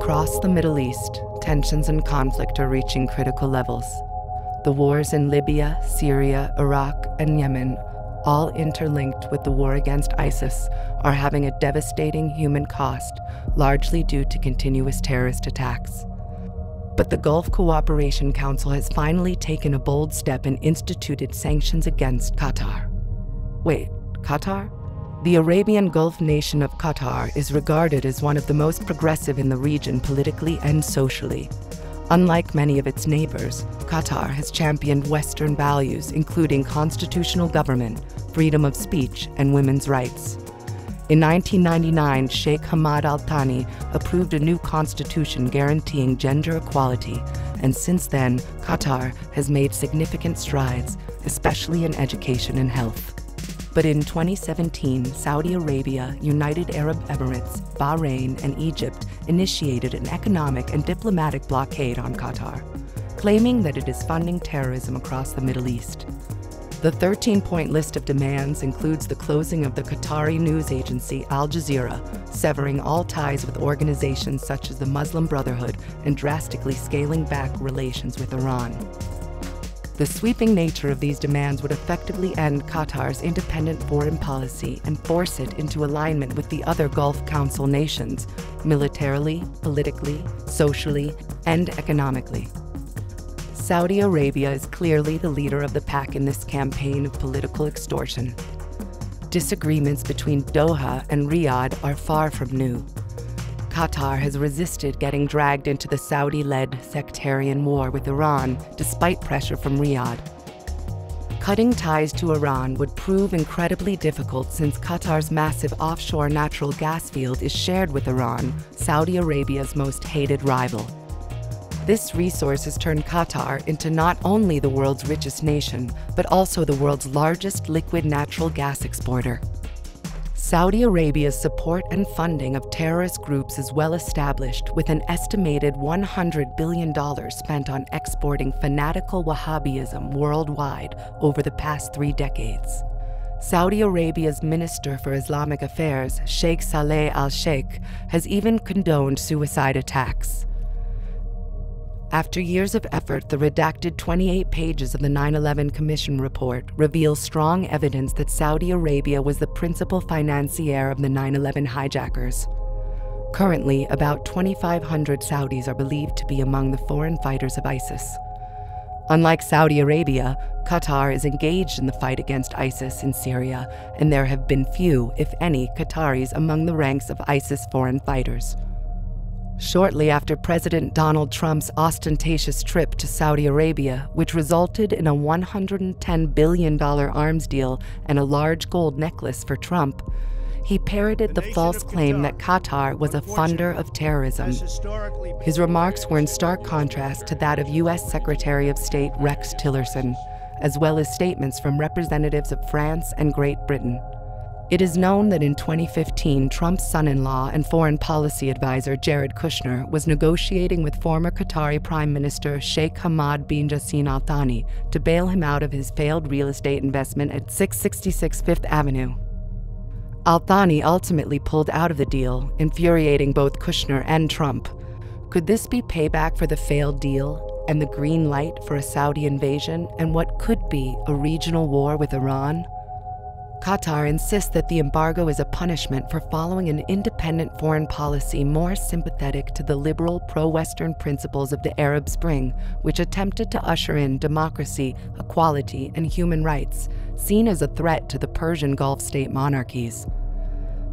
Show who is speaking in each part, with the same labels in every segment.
Speaker 1: Across the Middle East, tensions and conflict are reaching critical levels. The wars in Libya, Syria, Iraq, and Yemen, all interlinked with the war against ISIS, are having a devastating human cost, largely due to continuous terrorist attacks. But the Gulf Cooperation Council has finally taken a bold step and instituted sanctions against Qatar. Wait, Qatar? The Arabian Gulf nation of Qatar is regarded as one of the most progressive in the region politically and socially. Unlike many of its neighbors, Qatar has championed Western values, including constitutional government, freedom of speech, and women's rights. In 1999, Sheikh Hamad Al Thani approved a new constitution guaranteeing gender equality, and since then, Qatar has made significant strides, especially in education and health. But in 2017, Saudi Arabia, United Arab Emirates, Bahrain, and Egypt initiated an economic and diplomatic blockade on Qatar, claiming that it is funding terrorism across the Middle East. The 13-point list of demands includes the closing of the Qatari news agency Al Jazeera, severing all ties with organizations such as the Muslim Brotherhood, and drastically scaling back relations with Iran. The sweeping nature of these demands would effectively end Qatar's independent foreign policy and force it into alignment with the other Gulf Council nations, militarily, politically, socially, and economically. Saudi Arabia is clearly the leader of the pack in this campaign of political extortion. Disagreements between Doha and Riyadh are far from new. Qatar has resisted getting dragged into the Saudi-led sectarian war with Iran, despite pressure from Riyadh. Cutting ties to Iran would prove incredibly difficult since Qatar's massive offshore natural gas field is shared with Iran, Saudi Arabia's most hated rival. This resource has turned Qatar into not only the world's richest nation, but also the world's largest liquid natural gas exporter. Saudi Arabia's support and funding of terrorist groups is well established, with an estimated $100 billion spent on exporting fanatical Wahhabism worldwide over the past 3 decades. Saudi Arabia's Minister for Islamic Affairs, Sheikh Saleh al-Sheikh, has even condoned suicide attacks. After years of effort, the redacted 28 pages of the 9/11 Commission report reveals strong evidence that Saudi Arabia was the principal financier of the 9/11 hijackers. Currently, about 2,500 Saudis are believed to be among the foreign fighters of ISIS. Unlike Saudi Arabia, Qatar is engaged in the fight against ISIS in Syria, and there have been few, if any, Qataris among the ranks of ISIS foreign fighters. Shortly after President Donald Trump's ostentatious trip to Saudi Arabia, which resulted in a $110 billion arms deal and a large gold necklace for Trump, he parroted the false claim that Qatar was a funder of terrorism. His remarks were in stark contrast to that of U.S. Secretary of State Rex Tillerson, as well as statements from representatives of France and Great Britain. It is known that in 2015, Trump's son-in-law and foreign policy advisor Jared Kushner was negotiating with former Qatari Prime Minister Sheikh Hamad bin Jassim Al Thani to bail him out of his failed real estate investment at 666 Fifth Avenue. Al Thani ultimately pulled out of the deal, infuriating both Kushner and Trump. Could this be payback for the failed deal and the green light for a Saudi invasion and what could be a regional war with Iran? Qatar insists that the embargo is a punishment for following an independent foreign policy more sympathetic to the liberal pro-Western principles of the Arab Spring, which attempted to usher in democracy, equality, and human rights, seen as a threat to the Persian Gulf state monarchies.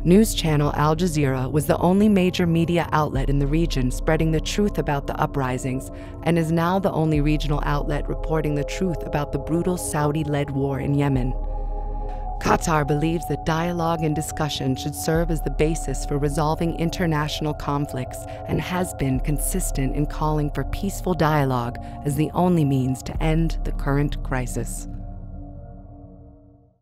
Speaker 1: News channel Al Jazeera was the only major media outlet in the region spreading the truth about the uprisings, and is now the only regional outlet reporting the truth about the brutal Saudi-led war in Yemen. Qatar believes that dialogue and discussion should serve as the basis for resolving international conflicts and has been consistent in calling for peaceful dialogue as the only means to end the current crisis.